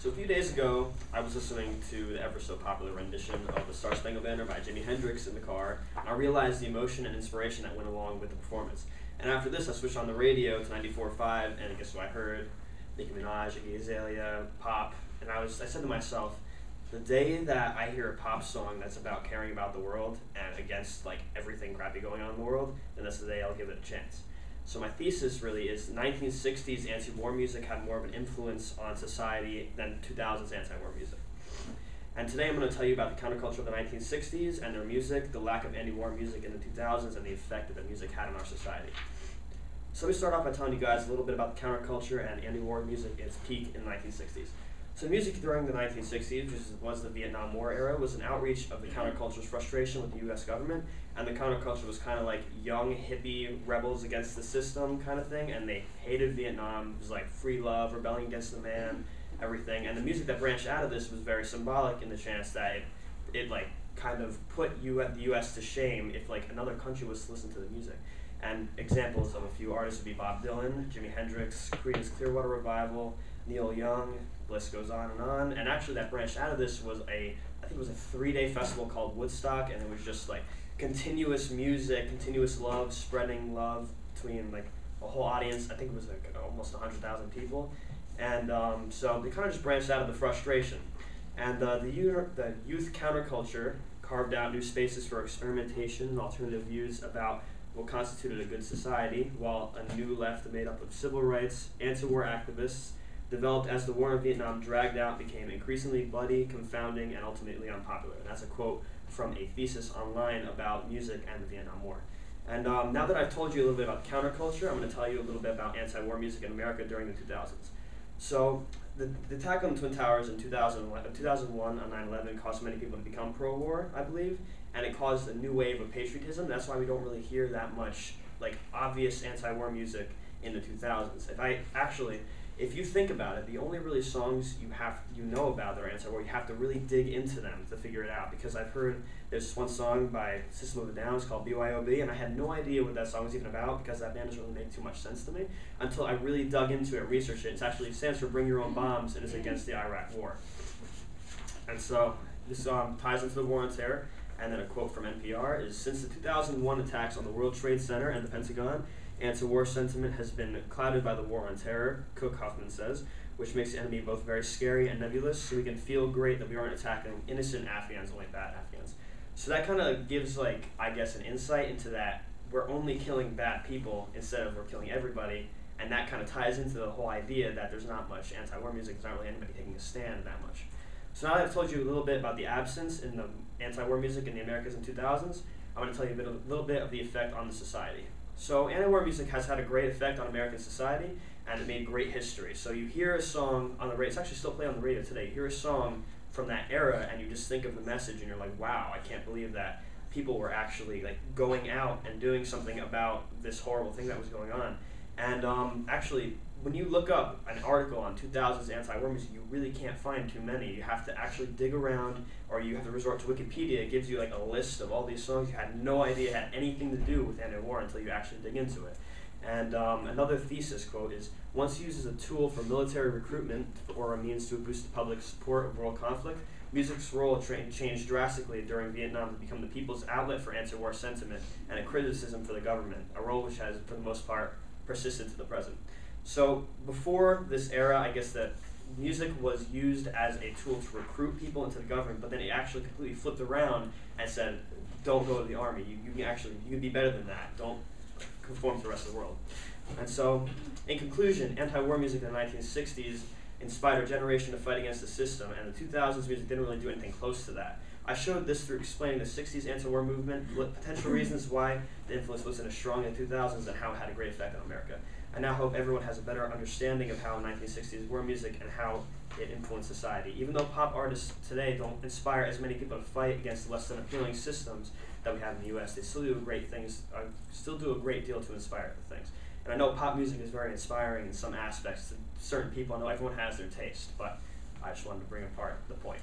So a few days ago, I was listening to the ever so popular rendition of the Star Spangled Banner by Jimi Hendrix in the car, and I realized the emotion and inspiration that went along with the performance. And after this, I switched on the radio to 94.5, and guess what I heard? Nicki Minaj, Iggy Azalea, pop, and I said to myself, the day that I hear a pop song that's about caring about the world and against like everything crappy going on in the world, then that's the day I'll give it a chance. So my thesis really is 1960s anti-war music had more of an influence on society than 2000s anti-war music. And today I'm going to tell you about the counterculture of the 1960s and their music, the lack of anti-war music in the 2000s, and the effect that the music had on our society. So let me start off by telling you guys a little bit about the counterculture and anti-war music at its peak in the 1960s. So music during the 1960s, which was the Vietnam War era, was an outreach of the counterculture's frustration with the US government, and the counterculture was kind of like young hippie rebels against the system kind of thing, and they hated Vietnam. It was like free love, rebelling against the man, everything. And the music that branched out of this was very symbolic in the chance that it like kind of put the US to shame if like another country was to listen to the music. And examples of a few artists would be Bob Dylan, Jimi Hendrix, Creedence Clearwater Revival, Neil Young, the list goes on and on. And actually that branched out of this was I think it was a 3-day festival called Woodstock, and it was just like continuous music, continuous love, spreading love between like a whole audience. I think it was like almost 100,000 people. And so they kind of just branched out of the frustration. And the youth counterculture carved out new spaces for experimentation and alternative views about what constituted a good society, while a new left made up of civil rights, anti-war activists, developed as the war in Vietnam dragged out, became increasingly bloody, confounding, and ultimately unpopular. And that's a quote from a thesis online about music and the Vietnam War. And now that I've told you a little bit about counterculture, I'm going to tell you a little bit about anti-war music in America during the 2000s. So the attack on the Twin Towers in 2001 on 9/11 caused many people to become pro-war, I believe, and it caused a new wave of patriotism. That's why we don't really hear that much like obvious anti-war music in the 2000s. If you think about it, the only really songs you know about that are anti-war, you have to really dig into them to figure it out. Because I've heard there's one song by System of a Down, it's called BYOB, and I had no idea what that song was even about because that band doesn't really make too much sense to me until I really dug into it, researched it. It stands for Bring Your Own Bombs, and it's against the Iraq War. And so this ties into the War on Terror. And then a quote from NPR is, since the 2001 attacks on the World Trade Center and the Pentagon, anti-war sentiment has been clouded by the War on Terror, Cook Huffman says, which makes the enemy both very scary and nebulous, so we can feel great that we aren't attacking innocent Afghans, only bad Afghans. So that kind of gives, like, I guess, an insight into that we're only killing bad people instead of we're killing everybody, and that kind of ties into the whole idea that there's not much anti-war music, there's not really anybody taking a stand that much. So now that I've told you a little bit about the absence in the anti-war music in the Americas in the 2000s, I'm going to tell you a little bit of the effect on the society. So anti-war music has had a great effect on American society, and it made great history. So you hear a song on the radio, it's actually still played on the radio today, you hear a song from that era and you just think of the message and you're like, wow, I can't believe that people were actually like going out and doing something about this horrible thing that was going on. And actually, when you look up an article on 2000s anti-war music, you really can't find too many. You have to actually dig around, or you have to resort to Wikipedia. It gives you like a list of all these songs you had no idea had anything to do with anti-war until you actually dig into it. And another thesis quote is, once used as a tool for military recruitment or a means to boost the public's support of world conflict, music's role changed drastically during Vietnam to become the people's outlet for anti-war sentiment and a criticism for the government, a role which has, for the most part, persisted to the present. So before this era, I guess that music was used as a tool to recruit people into the government, but then it actually completely flipped around and said, don't go to the army. You can be better than that. Don't conform to the rest of the world. And so, in conclusion, anti-war music in the 1960s inspired a generation to fight against the system, and the 2000s music didn't really do anything close to that. I showed this through explaining the 60s anti-war movement, potential reasons why the influence wasn't as strong in the 2000s, and how it had a great effect on America. I now hope everyone has a better understanding of how 1960s war music and how it influenced society. Even though pop artists today don't inspire as many people to fight against less than appealing systems that we have in the US, they still do a great deal to inspire the things. And I know pop music is very inspiring in some aspects to certain people. I know everyone has their taste, but I just wanted to bring apart the point.